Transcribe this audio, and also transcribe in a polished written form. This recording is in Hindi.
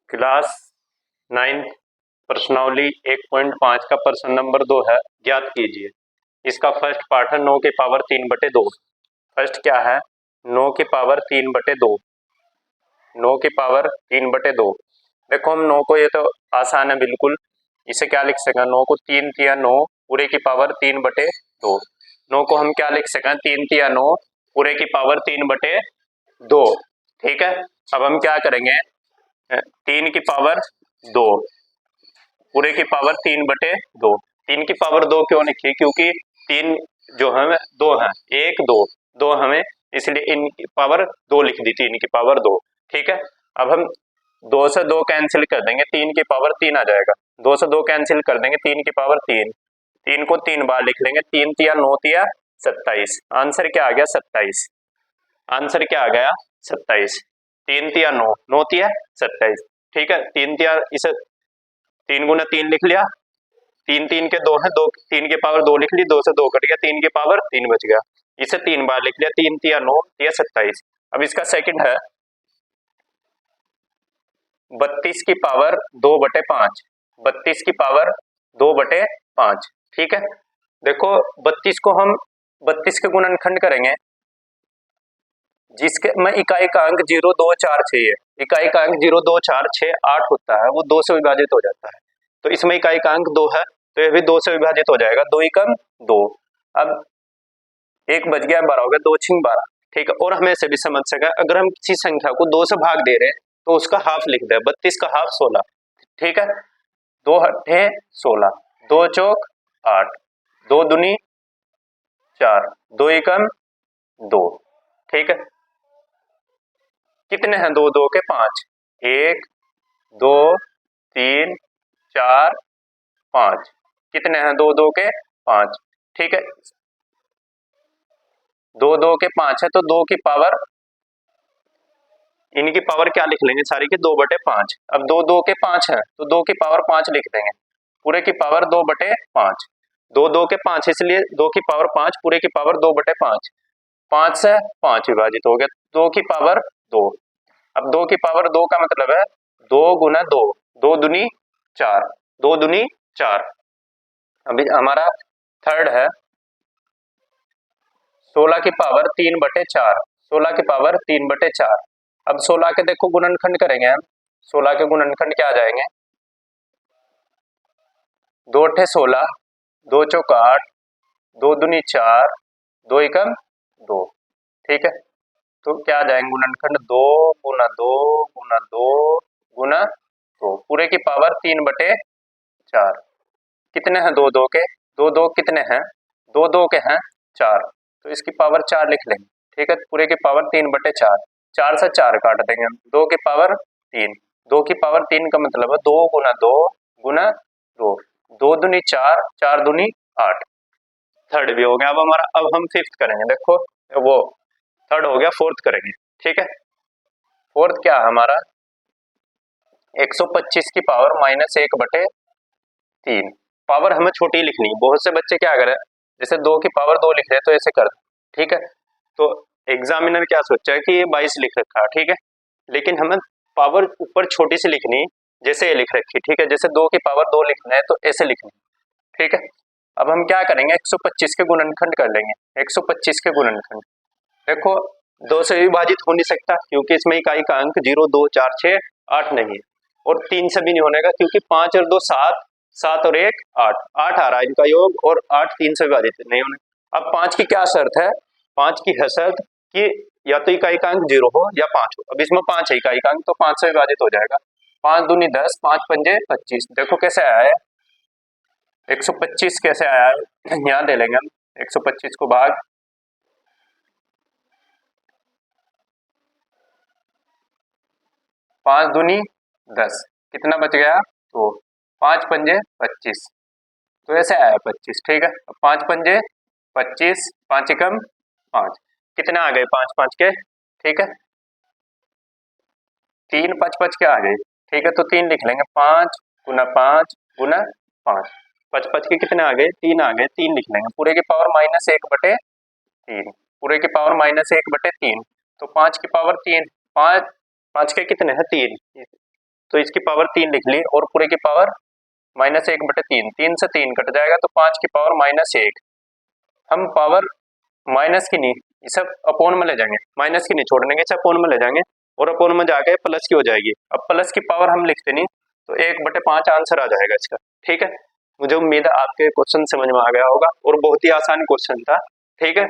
क्लास 9th प्रश्नावली 1.5 का प्रश्न नंबर 2 है, ज्ञात कीजिए। इसका फर्स्ट पार्ट है 9 की पावर 3/2। फर्स्ट क्या है? 9 की पावर 3/2। 9 की पावर 3/2। देखो हम 9 को, ये तो आसान है बिल्कुल, इसे क्या लिख सकें? 9 को 3 तिया 9 पूरे की पावर 3/2। 9 को हम क्या लिख सकें? 3 तिया 9 पूरे की पावर 3/2। ठीक है, अब हम क्या करेंगे? 3 की पावर 2 पूरे की पावर 3/2। 3 की पावर 2 क्यों लिखी? क्योंकि 3 जो है 2 है, 1 2 2 हमें, इसलिए इनकी पावर 2 लिख दी, 3 की पावर 2। ठीक है, अब हम 2 से 2 कैंसिल कर देंगे, 3 की पावर 3 आ जाएगा। 2 से 2 कैंसिल कर देंगे, 3 की पावर 3। 3 को 3 बार लिख लेंगे, 3 तिया 9 तिया 27। आंसर क्या आ गया? 27। आंसर क्या आ गया? 27। 3 तिया 9 9 तिया 27। ठीक है, 3 तिया, इसे 3 गुना 3 लिख लिया, 3 3 के 2 है, 2 3 के पावर 2 लिख ली, 2 से 2 कट गया, 3 की पावर 3 बच गया। इसे 3 बार लिख लिया, 3 तिया 9 तिया 27। अब इसका सेकंड है 32 की पावर 2/5। 32 की पावर 2/5। ठीक है, देखो 32 को हम 32 के गुणनखंड करेंगे, जिसके में इकाई का अंक 0 2 4 6 है। इकाई का अंक 0 2 4 6 8 होता है, वो 2 से विभाजित हो जाता है। तो इसमें इकाई का अंक 2 है, तो यह भी 2 से विभाजित हो जाएगा। 2 एकम 2। अब 1 बच गया, 12 हो गया, 2 छिंग 12। ठीक है, और हमें से भी समझ सका, अगर हम किसी संख्या को 2 से भाग दे रहे हैं तो उसका हाफ लिख दे। 32 का हाफ 16। ठीक है, 2 अट्ठे 16, 2 चौक 8, 2 दूनी 4, 2 एकम 2। ठीक है, कितने हैं? 2 2 के 5, 1 2 3 4 5। कितने हैं? 2 2 के 5। ठीक है, 2 2 के 5 है, तो 2 की पावर, इनकी पावर क्या लिख लेंगे सारी की? 2/5। अब 2 2 के 5 है, तो 2 की पावर 5 लिख देंगे, पूरे की पावर 2/5। 2 2 के 5, इसलिए 2 की पावर 5 पूरे की पावर 2/5। 5 से 5 विभाजित हो गया, 2 की पावर 2। अब 2 की पावर 2 का मतलब है 2 गुना 2, 2 दूनी 4, 2 दूनी 4। अभी हमारा थर्ड है 16 की पावर 3/4। 16 की पावर 3/4। अब 16 के देखो गुणनखंड करेंगे हम, 16 के गुणनखंड क्या आ जाएंगे? 2 अट्ठे 16, 2 चौक 8, 2 दूनी 4, 2 एकम 2। ठीक है, तो क्या आ जाएंगे गुणनखंड? 2 गुना 2 गुना 2 गुना 2 पूरे की पावर 3/4। कितने हैं 2 2 के? 2 2 कितने हैं? 2 2 के हैं 4, तो इसकी पावर 4 लिख लेंगे। ठीक है, पूरे की पावर 3/4। 4 से 4 काट देंगे हम, 2 की पावर 3। 2 की पावर 3 का मतलब है 2 गुना 2 गुना 2, 2 दूनी 4, 4 दूनी 8। थर्ड भी हो गया। अब हमारा, अब हम फिफ्थ करेंगे। देखो वो थर्ड हो गया, फोर्थ करेंगे। ठीक है, फोर्थ क्या है हमारा? 125 की पावर -1/3। पावर हमें छोटी लिखनी है। बहुत से बच्चे क्या करें, जैसे 2 की पावर 2 लिख रहे हैं तो ऐसे कर। ठीक है, तो एग्जामिनर क्या सोचा है कि ये 22 लिख रखा है। ठीक है, लेकिन हमें पावर ऊपर छोटी सी लिखनी, जैसे ये लिख रखी। ठीक है, जैसे 2 की पावर 2 लिखना है तो ऐसे लिखनी। ठीक है, अब हम क्या करेंगे? 125 के गुणनखंड कर लेंगे। 125 के गुणनखंड, देखो 2 से विभाजित हो नहीं सकता, क्योंकि इसमें इकाई का अंक 0 2 4 6 8 नहीं है, और 3 से भी नहीं होने का, क्योंकि 5 और 2 7, 7 और 1 8, 8 आ रहा है इनका योग, और 8 3 से विभाजित नहीं होने। अब 5 की क्या शर्त है? 5 की है शर्त कि या तो इकाई का अंक 0 हो या 5 हो। अब इसमें 5 है इकाई का अंक, तो 5 से विभाजित हो जाएगा। 5 दूनी 10, 5 पंजे 25। देखो कैसे आया है 125, कैसे आया है? यहाँ ले लेंगे हम 125 को भाग 5 दूनी 10, कितना बच गया? तो 5 पंजे 25, तो ऐसे आया 25। ठीक है, 5 पंजे 25, 5 एकम 5, कितना आ गए? 5 5 के। ठीक है, 3 5 5 के आ गए। ठीक है, तो 3 लिख लेंगे, 5 गुना 5 गुना 5, 5 5 के कितने आ गए? 3 आ गए, 3 लिख लेंगे, पूरे की पावर -1/3। पूरे की पावर -1/3, तो 5 की पावर 3, 5 5 के कितने हैं? 3, तो इसकी पावर 3 लिख ली और पूरे की पावर -1/3, 3 से 3 कट जाएगा तो 5 की पावर -1। हम पावर माइनस की नहीं, ये सब अपोन में ले जाएंगे, माइनस की नहीं छोड़ देंगे, इसे अपोन में ले जाएंगे और अपोन में जाके प्लस की हो जाएगी। अब प्लस की पावर हम लिखते नहीं तो 1/5 आंसर आ जाएगा इसका। ठीक है, मुझे उम्मीद है आपके क्वेश्चन समझ में आ गया होगा और बहुत ही आसान क्वेश्चन था। ठीक है।